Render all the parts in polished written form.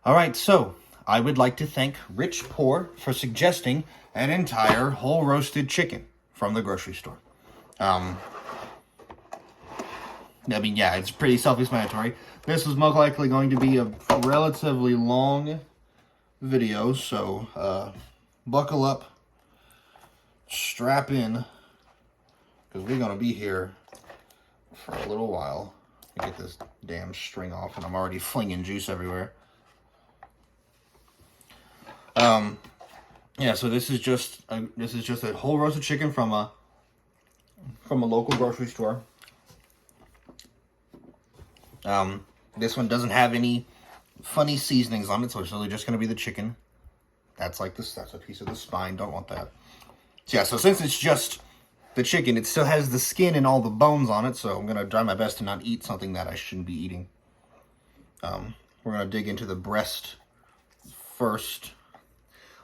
All right, so I would like to thank Rich Poor for suggesting an entire whole roasted chicken from the grocery store. I mean, yeah, it's pretty self-explanatory. This is most likely going to be a relatively long video, so buckle up, strap in, because we're going to be here for a little while. Let me get this damn string off, and I'm already flinging juice everywhere. Yeah, so this is just a whole roasted chicken from a local grocery store. This one doesn't have any funny seasonings on it, so it's really just gonna be the chicken. That's a piece of the spine. Don't want that. So yeah, so since it's just the chicken, it still has the skin and all the bones on it, so I'm gonna try my best to not eat something that I shouldn't be eating. We're gonna dig into the breast first.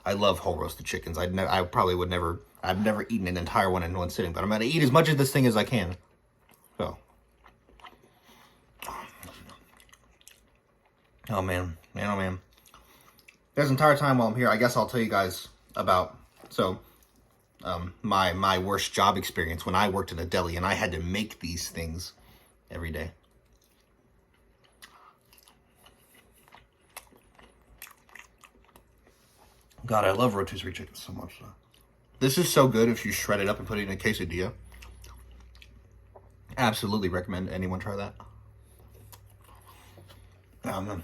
I love whole roasted chickens. I've never eaten an entire one in one sitting, but I'm gonna eat as much of this thing as I can. So, oh man. This entire time while I'm here, I guess I'll tell you guys about my worst job experience when I worked at a deli and I had to make these things every day. God, I love rotisserie chicken so much. This is so good if you shred it up and put it in a quesadilla. Absolutely recommend anyone try that. I'm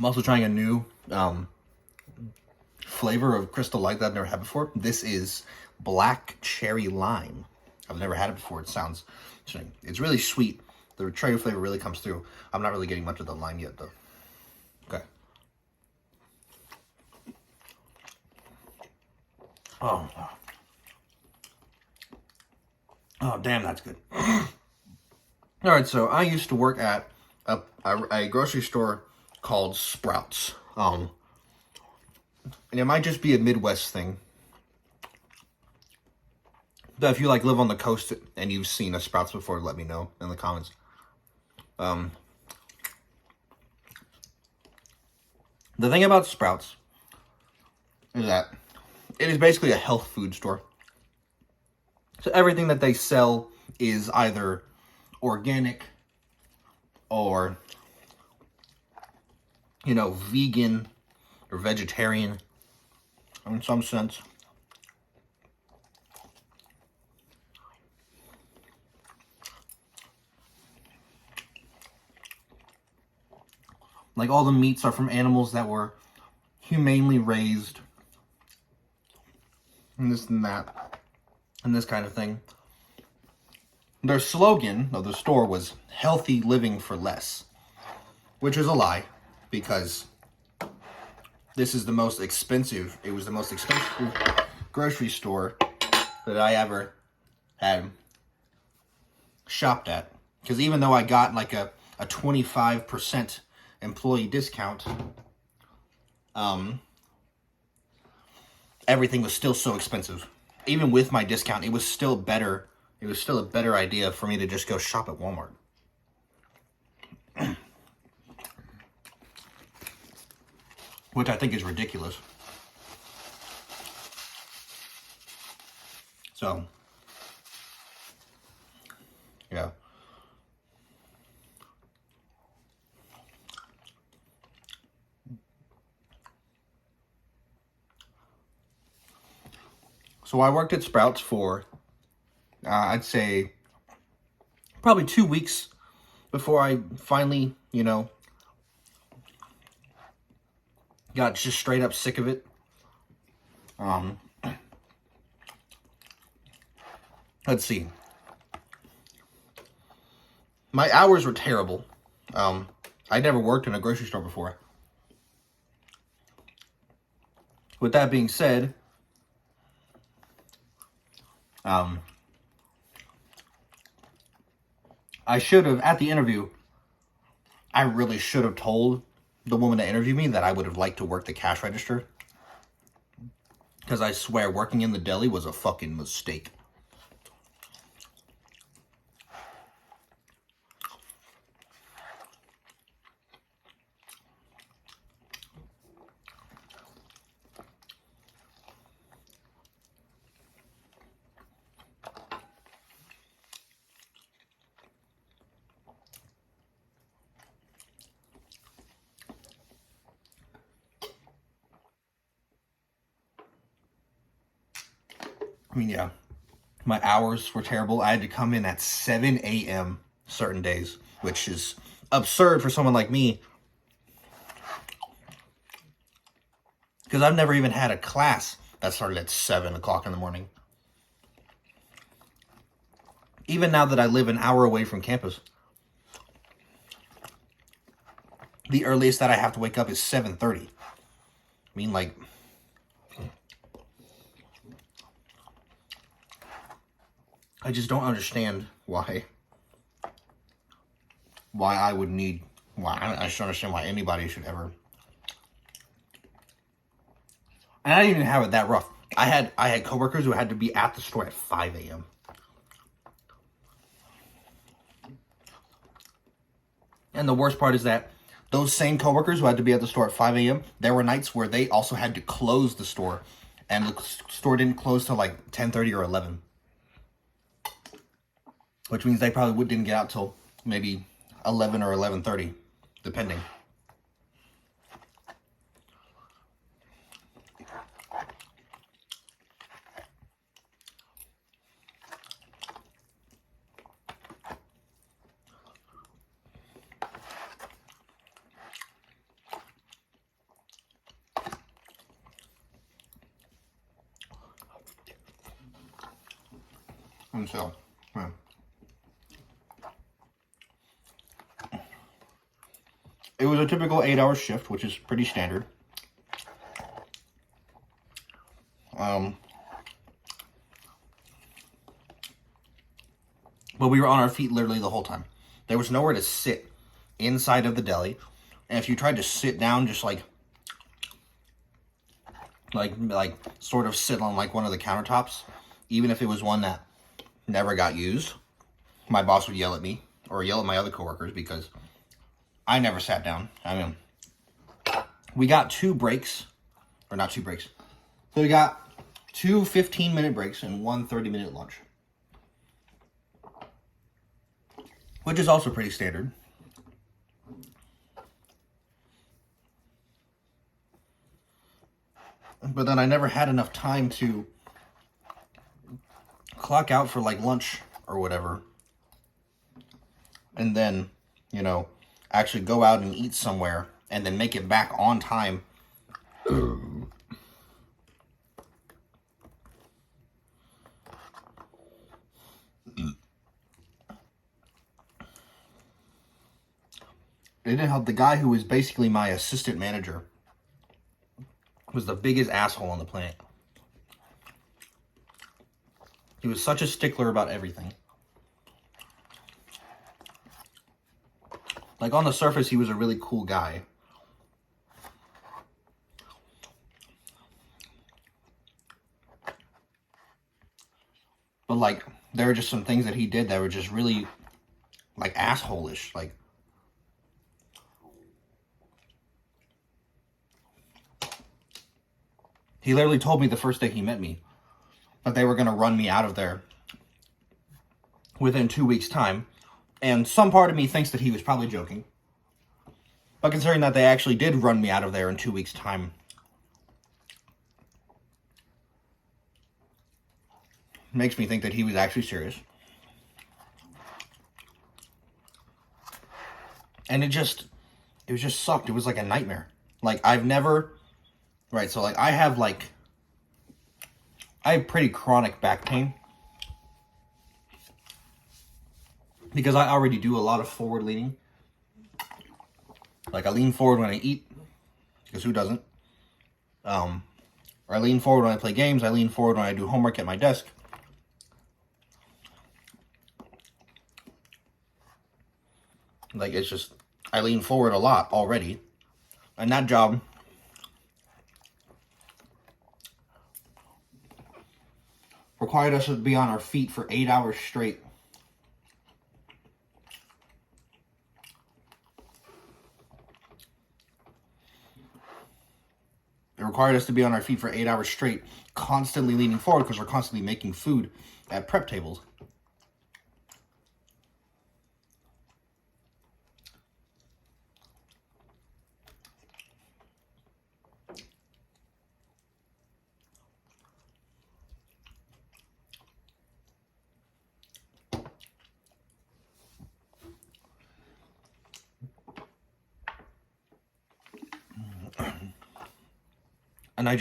also trying a new flavor of Crystal Light that I've never had before. This is black cherry lime. I've never had it before. It's really sweet. The cherry flavor really comes through. I'm not really getting much of the lime yet, though. Okay. Oh, damn, that's good. All right, so I used to work at a grocery store called Sprouts. And it might just be a Midwest thing. But if you live on the coast and you've seen a Sprouts before, let me know in the comments. The thing about Sprouts is that it is basically a health food store. So everything that they sell is either organic or, vegan or vegetarian in some sense. All the meats are from animals that were humanely raised. And this and that. And this kind of thing. Their slogan of the store was healthy living for less. Which is a lie. Because this is the most expensive. It was the most expensive grocery store that I ever had shopped at. Because even though I got a 25% employee discount, everything was still so expensive. Even with my discount, it was still better. It was still a better idea for me to just go shop at Walmart. Which I think is ridiculous. So, yeah. So I worked at Sprouts for, I'd say, probably 2 weeks before I finally, got just straight up sick of it. Let's see. My hours were terrible. I'd never worked in a grocery store before. With that being said, I should have, at the interview, I really should have told the woman that interviewed me that I would have liked to work the cash register. Because I swear, working in the deli was a fucking mistake. I mean, yeah, my hours were terrible. I had to come in at 7 a.m. certain days, which is absurd for someone like me. Because I've never even had a class that started at 7 o'clock in the morning. Even now that I live an hour away from campus, the earliest that I have to wake up is 7:30. I mean, like, I just don't understand why I would need, I just don't understand why anybody should ever. And I didn't even have it that rough. I had coworkers who had to be at the store at 5 a.m. And the worst part is that those same coworkers who had to be at the store at 5 a.m., there were nights where they also had to close the store. And the store didn't close till like 10:30 or 11. Which means they probably didn't get out till maybe 11 or 11:30, depending. And so, yeah. It was a typical 8-hour shift, which is pretty standard. But we were on our feet literally the whole time. There was nowhere to sit inside of the deli. And if you tried to sit down, just like sort of sit on like one of the countertops, even if it was one that never got used, my boss would yell at me or yell at my other coworkers because I never sat down. I mean, we got 2 breaks, or not 2 breaks. So we got 2 15-minute breaks and 1 30-minute lunch, which is also pretty standard. But then I never had enough time to clock out for like lunch or whatever. And then, you know, actually go out and eat somewhere and then make it back on time. It didn't help. The guy who was basically my assistant manager was the biggest asshole on the planet. He was such a stickler about everything. Like, on the surface, he was a really cool guy. But, like, there were just some things that he did that were just really, like, asshole-ish. Like, he literally told me the first day he met me that they were going to run me out of there within 2 weeks' time. And some part of me thinks that he was probably joking. But considering that they actually did run me out of there in 2 weeks' time, makes me think that he was actually serious. And it just sucked. It was like a nightmare. Like, I've never... Right, so, like, I have pretty chronic back pain. Because I already do a lot of forward leaning. Like, I lean forward when I eat. Because who doesn't? Or I lean forward when I play games. I lean forward when I do homework at my desk. Like, it's just... I lean forward a lot already. And that job... required us to be on our feet for 8 hours straight. It required us to be on our feet for 8 hours straight, constantly leaning forward because we're constantly making food at prep tables. And I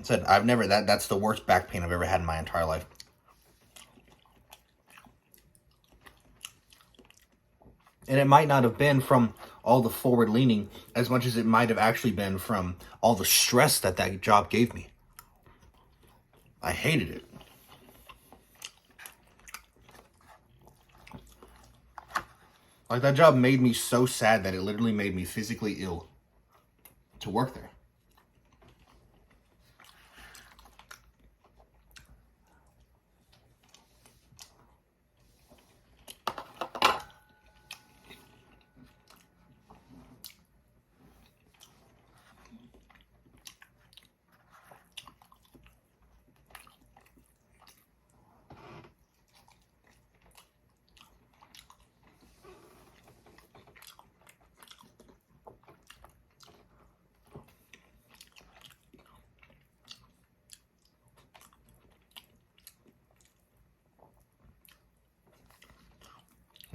said, that's the worst back pain I've ever had in my entire life. And it might not have been from all the forward leaning as much as it might have actually been from all the stress that job gave me. I hated it. Like, that job made me so sad that it literally made me physically ill to work there.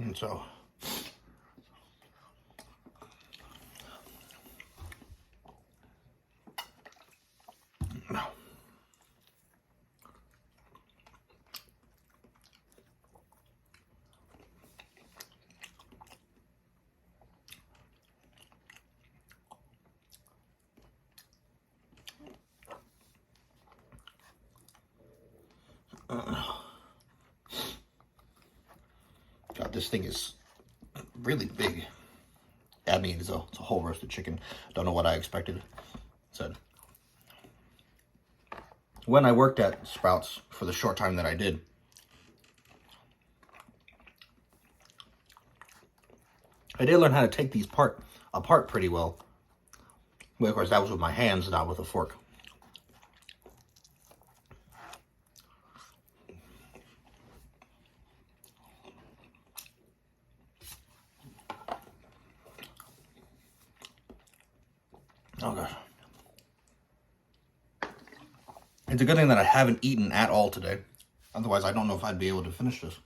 And so, God, this thing is really big. I mean, it's a whole roasted chicken. Don't know what I expected. Said, when I worked at Sprouts for the short time that I did, I did learn how to take these apart pretty well. But of course, that was with my hands, not with a fork. Oh gosh. It's a good thing that I haven't eaten at all today. Otherwise, I don't know if I'd be able to finish this.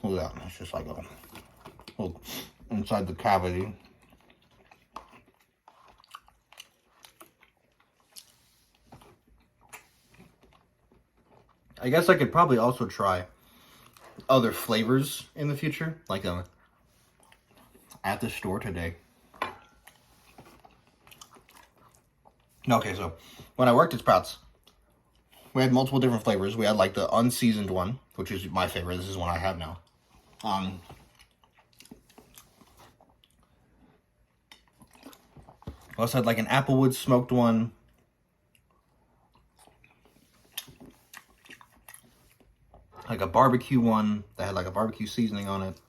Look at that. It's just like a little inside the cavity. I guess I could probably also try other flavors in the future, like at the store today. Okay, so when I worked at Sprouts, we had multiple different flavors. We had like the unseasoned one, which is my favorite. This is one I have now. We also had like an applewood smoked one. Like a barbecue one that had like a barbecue seasoning on it.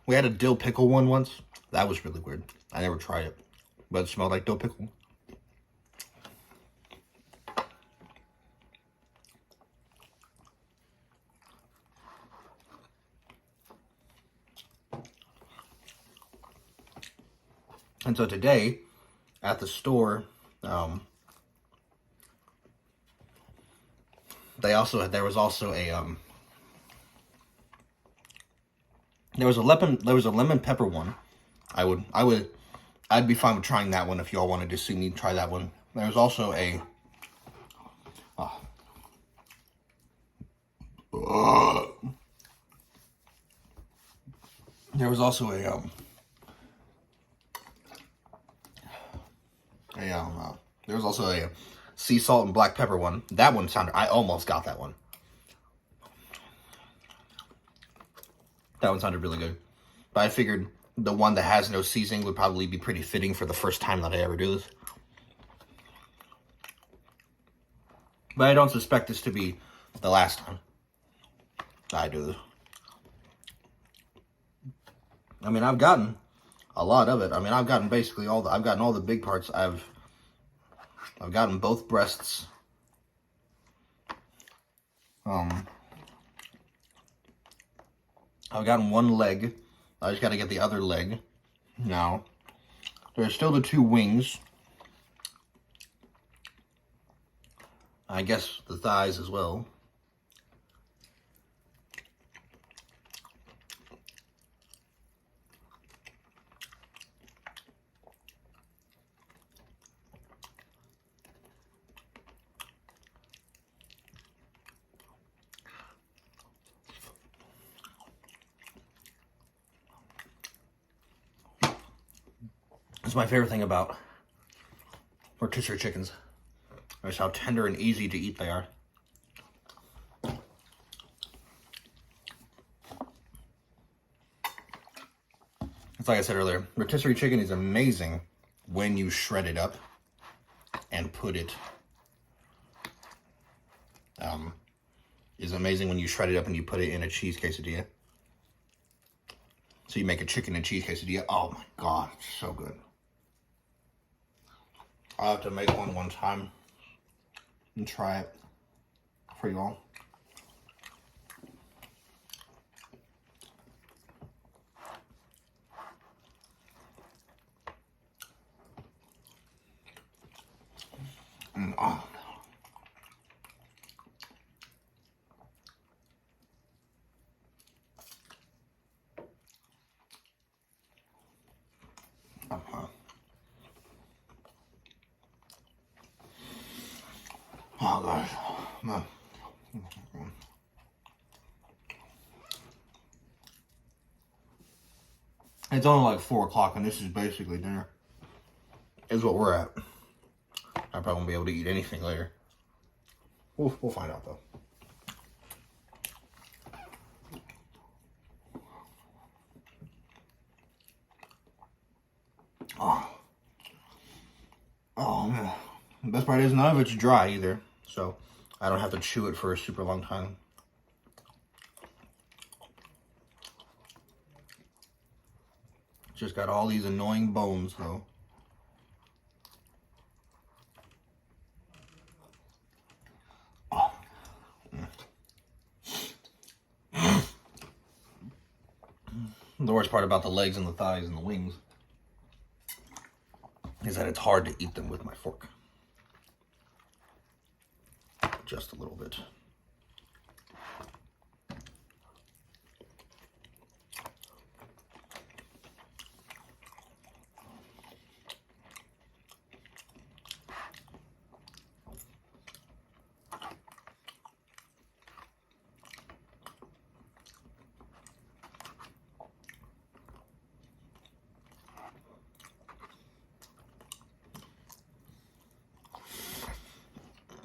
We had a dill pickle one once. That was really weird. I never tried it, but it smelled like dill pickle. And so today, at the store, there was a lemon pepper one. I'd be fine with trying that one if y'all wanted to see me try that one. There was also a Yeah, there was also a sea salt and black pepper one. That one sounded, I almost got that one. That one sounded really good. But I figured the one that has no seasoning would probably be pretty fitting for the first time that I ever do this. But I don't suspect this to be the last time that I do this. I mean, I've gotten a lot of it. I mean, I've gotten basically I've gotten all the big parts. I've gotten both breasts. I've gotten one leg. I just got to get the other leg. Now, there's still the 2 wings. I guess the thighs as well. That's my favorite thing about rotisserie chickens. Is how tender and easy to eat they are. It's like I said earlier, rotisserie chicken is amazing when you shred it up and put it. Is amazing when you shred it up and you put it in a cheese quesadilla. So you make a chicken and cheese quesadilla. Oh my god, it's so good. I'll have to make one time and try it for you all. Oh. Oh gosh. No. It's only like 4 o'clock and this is basically dinner. Is what we're at. I probably won't be able to eat anything later. We'll find out though. Oh man. The best part is none of it's dry either. So I don't have to chew it for a super long time. Just got all these annoying bones though. Oh. The worst part about the legs and the thighs and the wings is that it's hard to eat them with my fork. Just a little bit.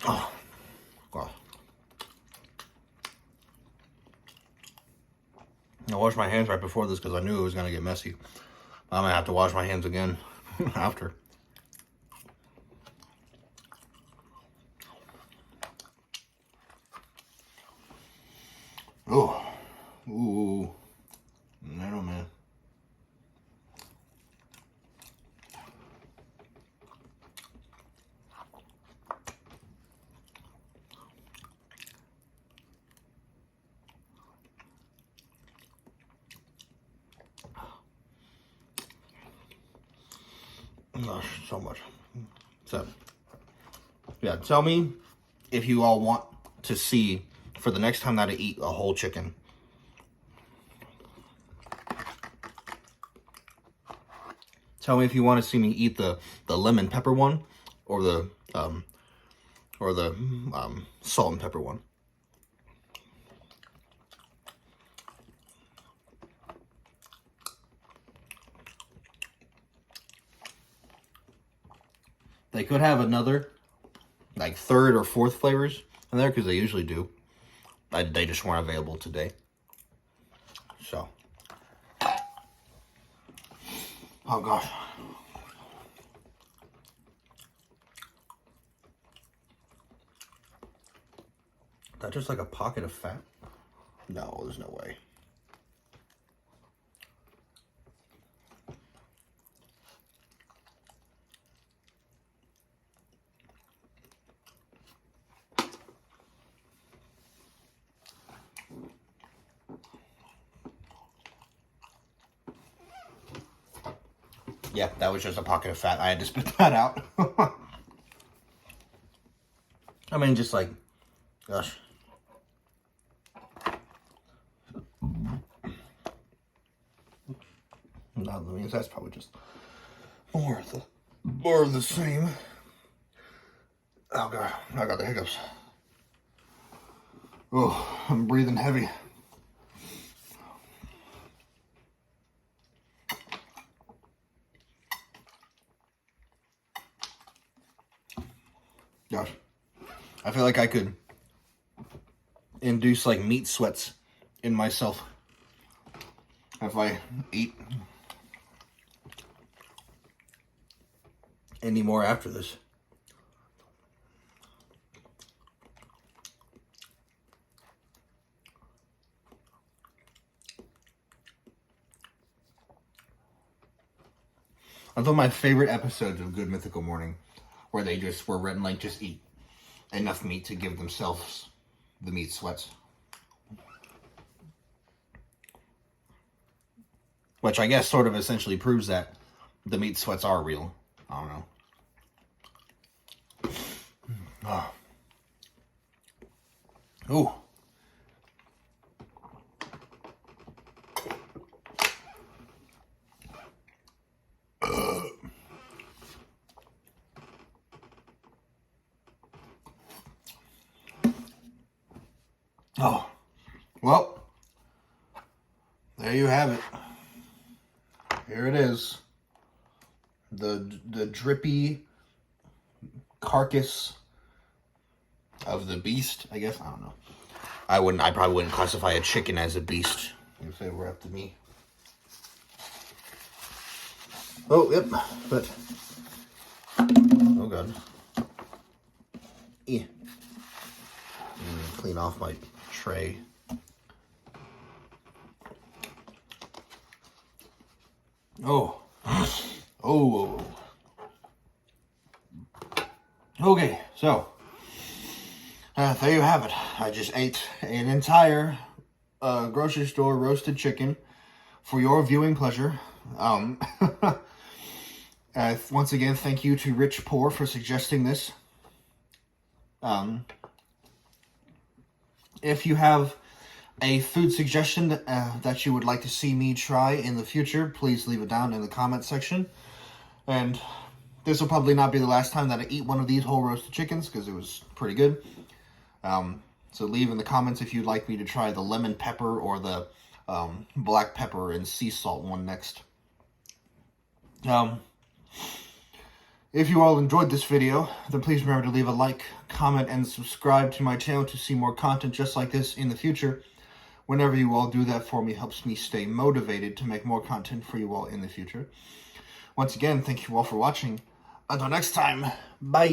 Oh, God. I washed my hands right before this because I knew it was going to get messy. I'm going to have to wash my hands again after. Oh, ooh, no man. Gosh, so much. So, yeah, tell me if you all want to see for the next time that I eat a whole chicken. Tell me if you want to see me eat the lemon pepper one or the salt and pepper one. They could have another, like, third or fourth flavors in there, because they usually do. They just weren't available today. So. Oh, gosh. Is that just like a pocket of fat? No, there's no way. Yeah, that was just a pocket of fat. I had to spit that out. I mean, just like, gosh. No, that means that's probably just more of the same. Oh god, I got the hiccups. Oh, I'm breathing heavy. Gosh, I feel like I could induce like meat sweats in myself if I eat any more after this. That's one of my favorite episodes of Good Mythical Morning, where they just were written like, just eat enough meat to give themselves the meat sweats. Which I guess sort of essentially proves that the meat sweats are real. I don't know. Oh. Ooh. Oh, well, there you have it. Here it is. The drippy carcass of the beast, I guess. I don't know. I probably wouldn't classify a chicken as a beast if it were up to me. Oh, yep, but oh god. Yeah. Clean off my tray. Oh. Oh. Okay, so there you have it. I just ate an entire grocery store roasted chicken for your viewing pleasure. Once again, thank you to Rich Poor for suggesting this. If you have a food suggestion that you would like to see me try in the future, please leave it down in the comment section. And this will probably not be the last time that I eat one of these whole roasted chickens, because it was pretty good. So leave in the comments if you'd like me to try the lemon pepper or the black pepper and sea salt one next. If you all enjoyed this video, then please remember to leave a like, comment, and subscribe to my channel to see more content just like this in the future. Whenever you all do that for me, it helps me stay motivated to make more content for you all in the future. Once again, thank you all for watching. Until next time, bye!